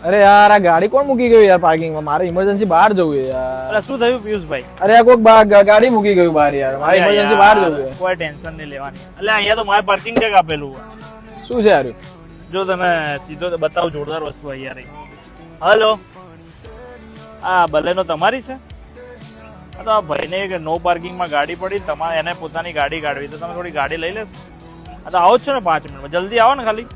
અરે યાર આ ગાડી કોણ મૂકી ગયું યાર પાર્કિંગમાં? મારે ઇમરજન્સી બહાર જવું છે યાર. એટલે શું થયું પિયુષભાઈ? અરે આ કોઈક ગાડી મૂકી ગયું બહાર યાર. મારે ઇમરજન્સી બહાર જવું છે. કોઈ ટેન્શન નહીં લેવાની. એટલે અહીંયા તો મારે પાર્કિંગ ટેગ આપેલું હોય. શું છે યાર? જો તમે સીધો બતાવો, જોરદાર વસ્તુ અહીંયા રહી. હલો, આ બલેનો તમારી છે? હા તો આ ભાઈને કે નો પાર્કિંગમાં ગાડી પડી, તમારે એને પોતાની ગાડી કાઢવી, તો તમે થોડી ગાડી લઈ લેશો? હા તો આવો જ છો ને 5 મિનિટમાં, જલ્દી આવો ને. ખાલી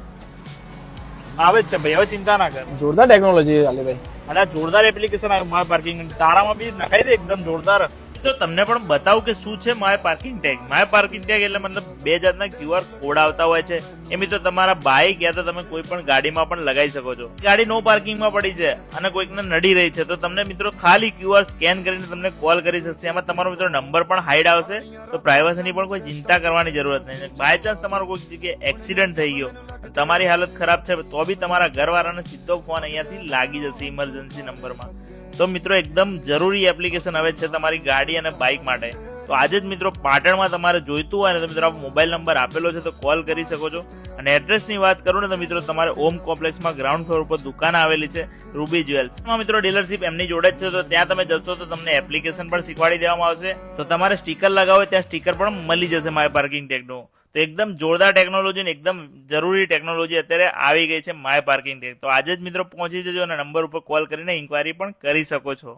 આવે જ છે ભાઈ, હવે ચિંતા ના કર. જોરદાર ટેકનોલોજી છે ભાઈ. અને આ જોરદાર એપ્લિકેશન આવ્યું માય પાર્કિંગ. તારામાં બી નખાઈ દે એકદમ જોરદાર. તો તમને પણ બતાવું કે શું છે my parking tag. My parking tag એટલે મતલબ 2 જાતના QR કોડ આવતા હોય છે. એ મિત્રો તમારા બાઇક યા તો તમે કોઈ પણ ગાડીમાં પણ લગાવી શકો છો. ગાડી નો પાર્કિંગમાં પડી છે અને કોઈકને નડી રહી છે, તો તમને મિત્રો ખાલી QR સ્કેન કરીને તમને કોલ કરી શકશે. એમાં તમારો મિત્રો નંબર પણ હાઈડ આવશે, તો પ્રાઇવસીની પણ કોઈ ચિંતા કરવાની જરૂરત નહીં. બાય ચાન્સ તમારો કોઈ જગ્યાએ એક્સિડન્ટ થઈ ગયો, તમારી હાલત ખરાબ છે, તો બી તમારા ઘરવાળાને સીધો ફોન અહીંયાથી લાગી જશે ઇમરજન્સી નંબરમાં. તો મિત્રો એકદમ જરૂરી એપ્લિકેશન હવે છે તમારી ગાડી અને બાઇક માટે. તો આજે જ મિત્રો પાટણમાં તમારે જોઈતું હોય ને તો મિત્રો મોબાઈલ નંબર આપેલો છે, તો કોલ કરી શકો છો. અને એડ્રેસની વાત કરું ને તો મિત્રો તમારે ઓમ કોમ્પ્લેક્સમાં ગ્રાઉન્ડ ફ્લોર પર દુકાન આવેલી છે રૂબી જ્વેલ્સ. એમાં મિત્રો ડીલરશીપ એમની જોડે જ છે, તો ત્યાં તમે જશો તો તમને એપ્લિકેશન પણ શીખવાડી દેવામાં આવશે. તો તમારે સ્ટીકર લગાવો ત્યાં સ્ટીકર પણ મળી જશે માય પાર્કિંગ ટેગનું. તો એકદમ જોરદાર ટેકનોલોજી ને એકદમ જરૂરી ટેકનોલોજી અત્યારે આવી ગઈ છે માય પાર્કિંગ ટેગ. તો આજે જ મિત્રો પહોંચી જજો અને નંબર ઉપર કોલ કરીને ઇન્ક્વાયરી પણ કરી શકો છો.